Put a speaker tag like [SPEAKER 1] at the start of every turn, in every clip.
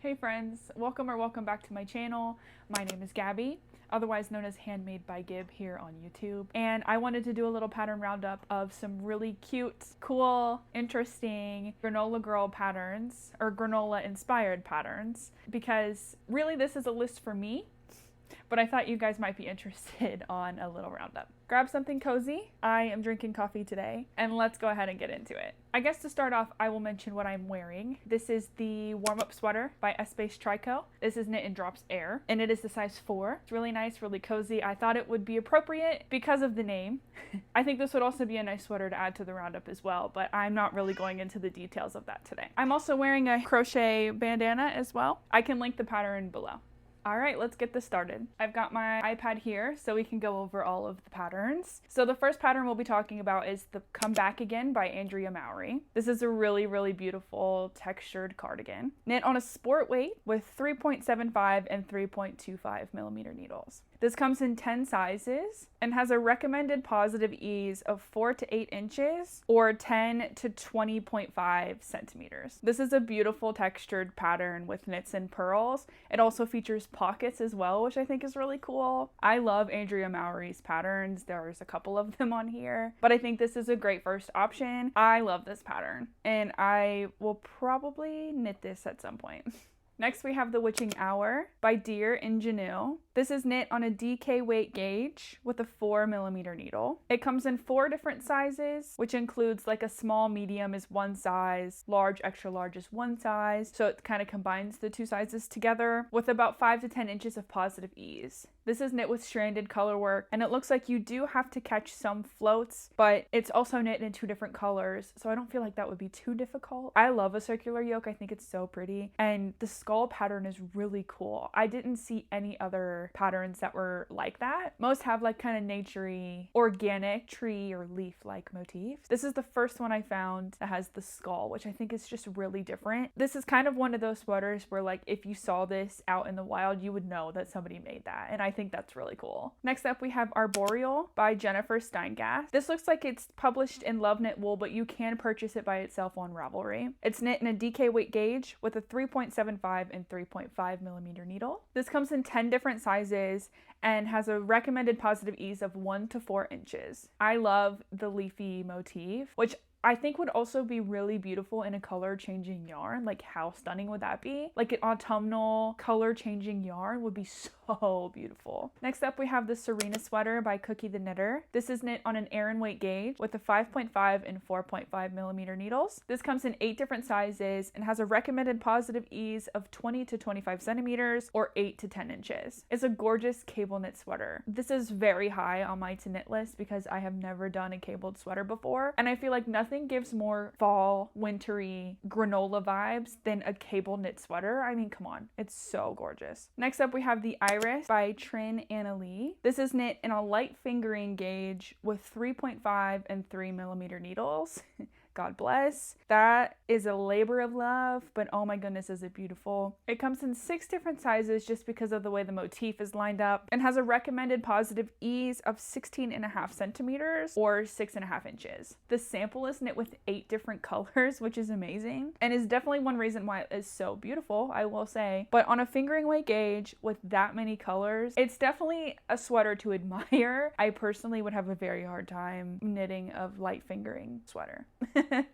[SPEAKER 1] Hey friends, welcome back to my channel. My name is Gabby, otherwise known as Handmade by Gib here on YouTube. And I wanted to do a little pattern roundup of some really cute, cool, interesting granola girl patterns, or granola inspired patterns, because really this is a list for me, but I thought you guys might be interested on a little roundup. Grab something cozy. I am drinking coffee today, and let's go ahead and get into it. I guess to start off, I will mention what I'm wearing. This is the warm-up sweater by S-Base Trico. This is knit in Drops Air, and it is the size 4. It's really nice, really cozy. I thought it would be appropriate because of the name. I think this would also be a nice sweater to add to the roundup as well, but I'm not really going into the details of that today. I'm also wearing a crochet bandana as well. I can link the pattern below. All right, let's get this started. I've got my iPad here so we can go over all of the patterns. So the first pattern we'll be talking about is the Comebackigan by Andrea Mowry. This is a really, really beautiful textured cardigan. Knit on a sport weight with 3.75 and 3.25 millimeter needles. This comes in 10 sizes and has a recommended positive ease of 4 to 8 inches or 10 to 20.5 centimeters. This is a beautiful textured pattern with knits and purls. It also features pockets as well, which I think is really cool. I love Andrea Mowry's patterns. There's a couple of them on here, but I think this is a great first option. I love this pattern and I will probably knit this at some point. Next, we have the Witching Hour by Ingenue. This is knit on a DK weight gauge with a 4 millimeter needle. It comes in 4 different sizes, which includes like a small medium is one size, large extra large is one size. So it kind of combines the 2 sizes together with about 5 to 10 inches of positive ease. This is knit with stranded color work, and it looks like you do have to catch some floats, but it's also knit in 2 different colors, so I don't feel like that would be too difficult. I love a circular yoke. I think it's so pretty, and the skull pattern is really cool. I didn't see any other patterns that were like that. Most have like kind of naturey, organic tree or leaf like motifs. This is the first one I found that has the skull, which I think is just really different. This is kind of one of those sweaters where like if you saw this out in the wild, you would know that somebody made that, and I think that's really cool. Next up, we have Arboreal by Jennifer Steingass. This looks like it's published in Love Knit Wool, but you can purchase it by itself on Ravelry. It's knit in a DK weight gauge with a 3.75 and 3.5 millimeter needle. This comes in 10 different sizes and has a recommended positive ease of 1 to 4 inches. I love the leafy motif, which I think would also be really beautiful in a color changing yarn. Like how stunning would that be? Like an autumnal color changing yarn would be so beautiful. Next up, we have the Sirena sweater by Cookie the Knitter. This is knit on an Aran weight gauge with a 5.5 and 4.5 millimeter needles. This comes in 8 different sizes and has a recommended positive ease of 20 to 25 centimeters or 8 to 10 inches. It's a gorgeous cable knit sweater. This is very high on my to knit list because I have never done a cabled sweater before, and I feel like nothing gives more fall, wintry, granola vibes than a cable knit sweater. I mean, come on, it's so gorgeous. Next up, we have the Iris by Trin-Annelie. This is knit in a light fingering gauge with 3.5 and 3 millimeter needles. God bless. That is a labor of love, but oh my goodness, is it beautiful. It comes in 6 different sizes just because of the way the motif is lined up, and has a recommended positive ease of 16.5 centimeters or 6.5 inches. The sample is knit with 8 different colors, which is amazing, and is definitely one reason why it is so beautiful, I will say. But on a fingering weight gauge with that many colors, it's definitely a sweater to admire. I personally would have a very hard time knitting a light fingering sweater.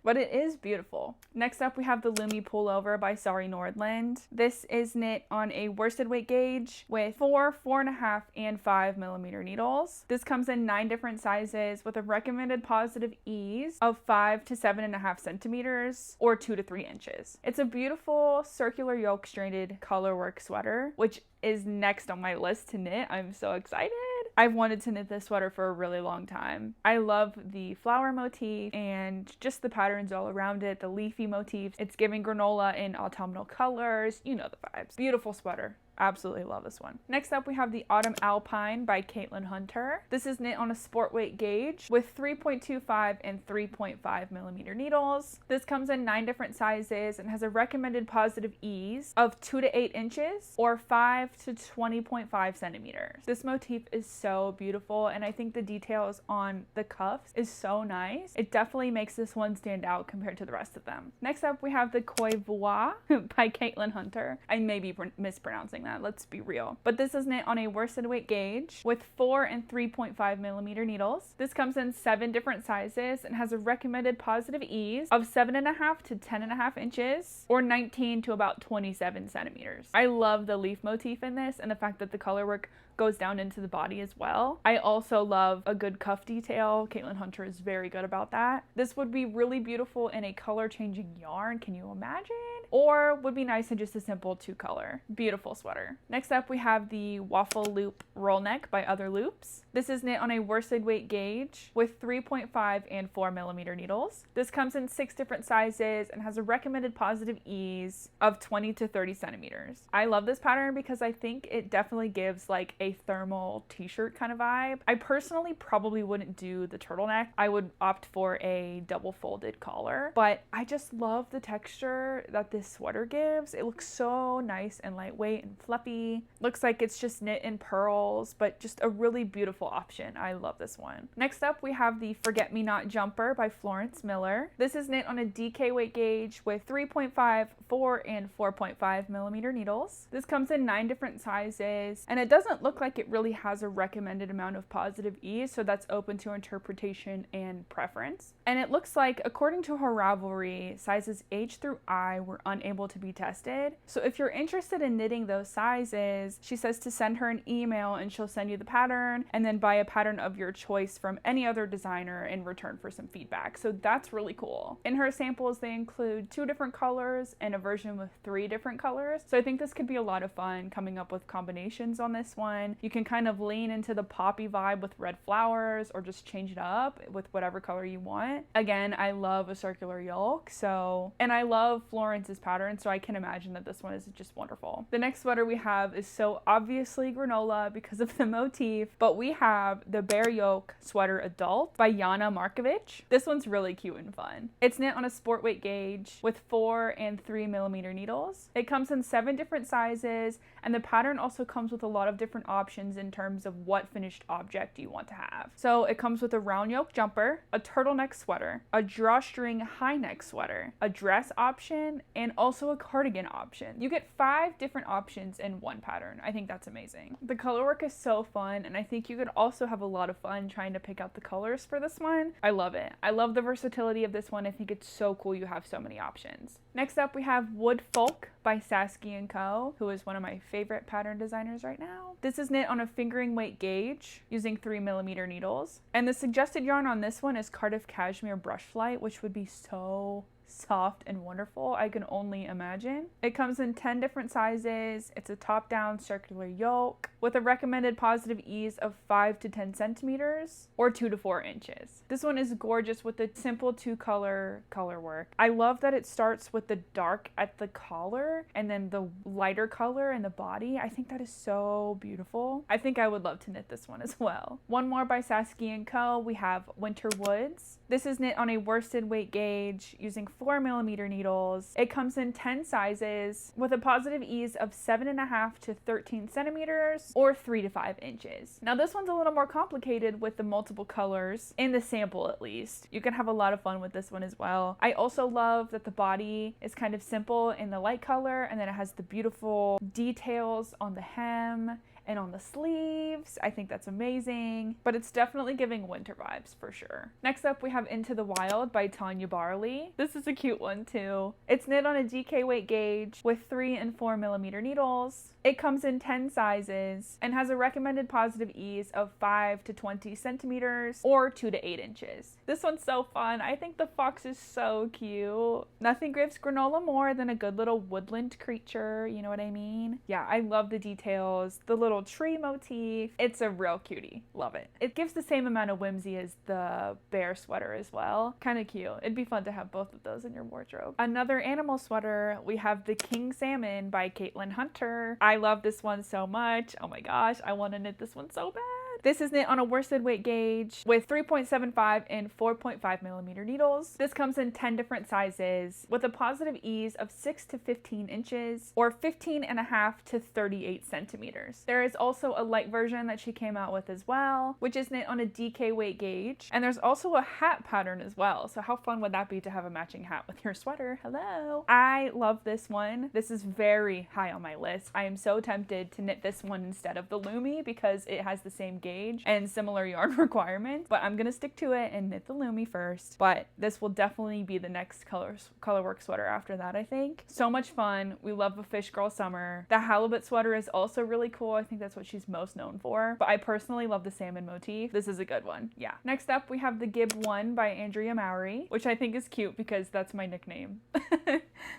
[SPEAKER 1] But it is beautiful. Next up, we have the Lumme Pullover by Sari Nordlund. This is knit on a worsted weight gauge with 4, 4.5, and 5 millimeter needles. This comes in 9 different sizes with a recommended positive ease of 5 to 7.5 centimeters or 2 to 3 inches. It's a beautiful circular yoke stranded colorwork sweater, which is next on my list to knit. I'm so excited. I've wanted to knit this sweater for a really long time. I love the flower motif and just the patterns all around it, the leafy motifs. It's giving granola in autumnal colors. You know the vibes. Beautiful sweater. Absolutely love this one. Next up, we have the Autumn Alpine by Caitlin Hunter. This is knit on a sport weight gauge with 3.25 and 3.5 millimeter needles. This comes in 9 different sizes and has a recommended positive ease of 2 to 8 inches or 5 to 20.5 centimeters. This motif is so beautiful, and I think the details on the cuffs is so nice. It definitely makes this one stand out compared to the rest of them. Next up, we have the Koivua by Caitlin Hunter. I may be mispronouncing that, let's be real. But this is knit on a worsted weight gauge with 4 and 3.5 millimeter needles. This comes in 7 different sizes and has a recommended positive ease of 7.5 to 10.5 inches or 19 to about 27 centimeters. I love the leaf motif in this and the fact that the color work goes down into the body as well. I also love a good cuff detail. Caitlin Hunter is very good about that. This would be really beautiful in a color changing yarn. Can you imagine? Or would be nice in just a simple 2-color. Beautiful sweater. Next up, we have the Waffle Loop Roll Neck by Other Loops. This is knit on a worsted weight gauge with 3.5 and 4 millimeter needles. This comes in 6 different sizes and has a recommended positive ease of 20 to 30 centimeters. I love this pattern because I think it definitely gives like a thermal t-shirt kind of vibe. I personally probably wouldn't do the turtleneck. I would opt for a double folded collar, but I just love the texture that this sweater gives. It looks so nice and lightweight and fluffy. Looks like it's just knit in pearls, but just a really beautiful option. I love this one. Next up, we have the Forget Me Not Jumper by Florence Miller. This is knit on a DK weight gauge with 3.5, 4, and 4.5 millimeter needles. This comes in 9 different sizes, and it doesn't look like it really has a recommended amount of positive ease, so that's open to interpretation and preference. And it looks like, according to her Ravelry, sizes H through I were unable to be tested. So if you're interested in knitting those sizes, she says to send her an email and she'll send you the pattern and then buy a pattern of your choice from any other designer in return for some feedback. So that's really cool. In her samples, they include 2 different colors and a version with 3 different colors. So I think this could be a lot of fun coming up with combinations on this one. You can kind of lean into the poppy vibe with red flowers or just change it up with whatever color you want. Again, I love a circular yoke, and I love Florence's pattern, so I can imagine that this one is just wonderful. The next sweater we have is so obviously granola because of the motif, but we have the Bare Yoke Sweater Adult by Yana Markevich. This one's really cute and fun. It's knit on a sport weight gauge with 4 and 3 millimeter needles. It comes in 7 different sizes, and the pattern also comes with a lot of different options in terms of what finished object you want to have. So it comes with a round yoke jumper, a turtleneck sweater, a drawstring high neck sweater, a dress option, and also a cardigan option. You get 5 different options in one pattern. I think that's amazing. The color work is so fun, and I think you could also have a lot of fun trying to pick out the colors for this one. I love it. I love the versatility of this one. I think it's so cool you have so many options. Next up, we have Woodfolk by Saskie&Co, who is one of my favorite pattern designers right now. This is knit on a fingering weight gauge using 3 millimeter needles. And the suggested yarn on this one is Cardiff Cashmere Brush Flight, which would be so soft and wonderful. I can only imagine. It comes in 10 different sizes. It's a top-down circular yoke with a recommended positive ease of 5 to 10 centimeters or 2 to 4 inches. This one is gorgeous with the simple 2-color color work. I love that it starts with the dark at the collar and then the lighter color in the body. I think that is so beautiful. I think I would love to knit this one as well. One more by Saskie&Co. We have Winterwoods. This is knit on a worsted weight gauge using 4 millimeter needles. It comes in 10 sizes with a positive ease of 7.5 to 13 centimeters or 3 to 5 inches. Now this one's a little more complicated with the multiple colors, in the sample at least. You can have a lot of fun with this one as well. I also love that the body is kind of simple in the light color, and then it has the beautiful details on the hem and on the sleeves. I think that's amazing, but it's definitely giving winter vibes for sure. Next up, we have Into the Wild by Tania Barley. This is a cute one too. It's knit on a DK weight gauge with 3 and 4 millimeter needles. It comes in 10 sizes and has a recommended positive ease of 5 to 20 centimeters or 2 to 8 inches. This one's so fun. I think the fox is so cute. Nothing gives granola more than a good little woodland creature, you know what I mean? Yeah, I love the details, the little little tree motif. It's a real cutie. Love it. It gives the same amount of whimsy as the bear sweater as well. Kind of cute. It'd be fun to have both of those in your wardrobe. Another animal sweater, we have the King Salmon by Caitlin Hunter. I love this one so much. Oh my gosh, I want to knit this one so bad. This is knit on a worsted weight gauge with 3.75 and 4.5 millimeter needles. This comes in 10 different sizes with a positive ease of 6 to 15 inches or 15.5 to 38 centimeters. There is also a light version that she came out with as well, which is knit on a DK weight gauge. And there's also a hat pattern as well. So how fun would that be to have a matching hat with your sweater? Hello. I love this one. This is very high on my list. I am so tempted to knit this one instead of the Lumme because it has the same gauge and similar yarn requirements, but I'm gonna stick to it and knit the Lumme first. But this will definitely be the next colorwork sweater after that, I think. So much fun. We love a fish girl summer. The halibut sweater is also really cool. I think that's what she's most known for, but I personally love the salmon motif. This is a good one. Yeah. Next up, we have the Gib I by Andrea Mowry, which I think is cute because that's my nickname.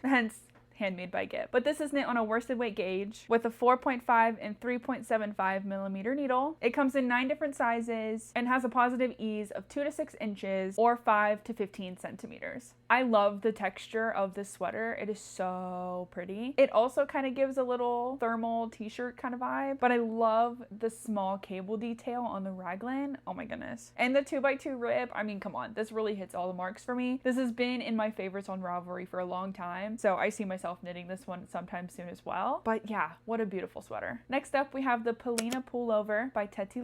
[SPEAKER 1] Hence, Handmade by Gib. But this is knit on a worsted weight gauge with a 4.5 and 3.75 millimeter needle. It comes in 9 different sizes and has a positive ease of 2 to 6 inches or 5 to 15 centimeters. I love the texture of this sweater. It is so pretty. It also kind of gives a little thermal t-shirt kind of vibe, but I love the small cable detail on the raglan. Oh my goodness. And the 2x2 rib, I mean, come on, this really hits all the marks for me. This has been in my favorites on Ravelry for a long time, so I see myself knitting this one sometime soon as well. But yeah, what a beautiful sweater. Next up, we have the Polina Pullover by Teti.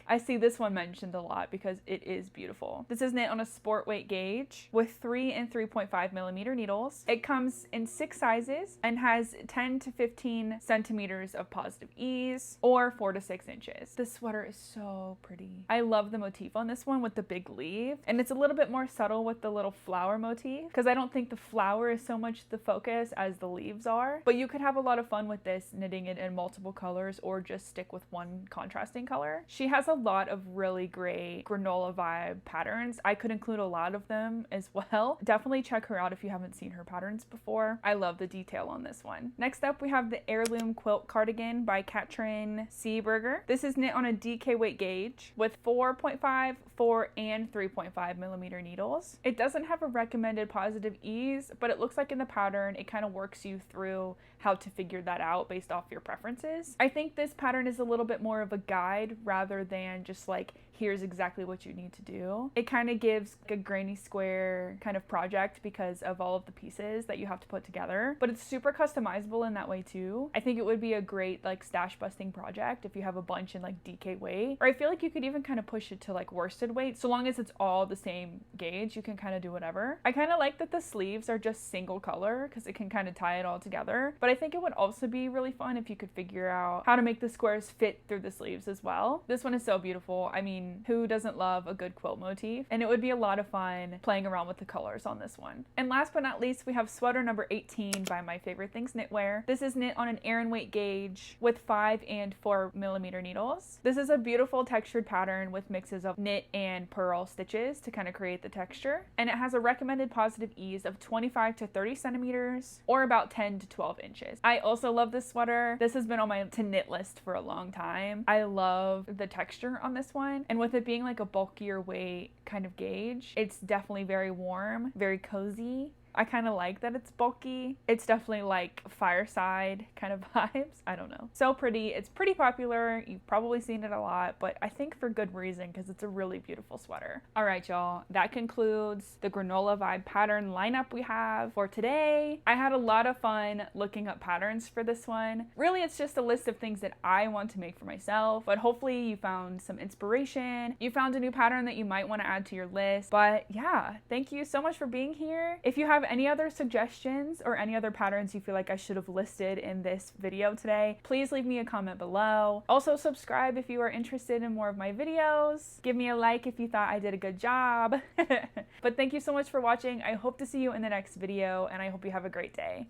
[SPEAKER 1] I see this one mentioned a lot because it is beautiful. This is knit on a sport weight gauge with 3 and 3.5 millimeter needles. It comes in 6 sizes and has 10 to 15 centimeters of positive ease or 4 to 6 inches. This sweater is so pretty. I love the motif on this one with the big leaf, and it's a little bit more subtle with the little flower motif because I don't think the flower is so much the focus as the leaves are, but you could have a lot of fun with this knitting it in multiple colors or just stick with one contrasting color. She has a lot of really great granola vibe patterns. I could include a lot of them as well. Definitely check her out if you haven't seen her patterns before. I love the detail on this one. Next up, we have the Heirloom Quilt Cardigan by Trin-Annelie. This is knit on a DK weight gauge with 4.5, 4, and 3.5 millimeter needles. It doesn't have a recommended positive ease, but it looks like in the pattern it kind of works you through how to figure that out based off your preferences. I think this pattern is a little bit more of a guide rather than just like, here's exactly what you need to do. It kind of gives like a granny square kind of project because of all of the pieces that you have to put together, but it's super customizable in that way too. I think it would be a great like stash busting project if you have a bunch in like DK weight, or I feel like you could even kind of push it to like worsted weight. So long as it's all the same gauge, you can kind of do whatever. I kind of like that the sleeves are just single color because it can kind of tie it all together, but I think it would also be really fun if you could figure out how to make the squares fit through the sleeves as well. This one is so beautiful. I mean, who doesn't love a good quilt motif? And it would be a lot of fun playing around with the colors on this one. And last but not least, we have sweater number 18 by My Favorite Things Knitwear. This is knit on an Aran weight gauge with 5 and 4 millimeter needles. This is a beautiful textured pattern with mixes of knit and purl stitches to kind of create the texture. And it has a recommended positive ease of 25 to 30 centimeters or about 10 to 12 inches. I also love this sweater. This has been on my to knit list for a long time. I love the texture on this one, and with it being like a bulkier weight kind of gauge, it's definitely very warm, very cozy. I kind of like that it's bulky. It's definitely like fireside kind of vibes. I don't know. So pretty. It's pretty popular. You've probably seen it a lot, but I think for good reason because it's a really beautiful sweater. All right, y'all. That concludes the granola vibe pattern lineup we have for today. I had a lot of fun looking up patterns for this one. Really, it's just a list of things that I want to make for myself, but hopefully you found some inspiration. You found a new pattern that you might want to add to your list. But yeah, thank you so much for being here. If you have any other suggestions or any other patterns you feel like I should have listed in this video today, please leave me a comment below. Also subscribe if you are interested in more of my videos. Give me a like if you thought I did a good job. But thank you so much for watching. I hope to see you in the next video, and I hope you have a great day.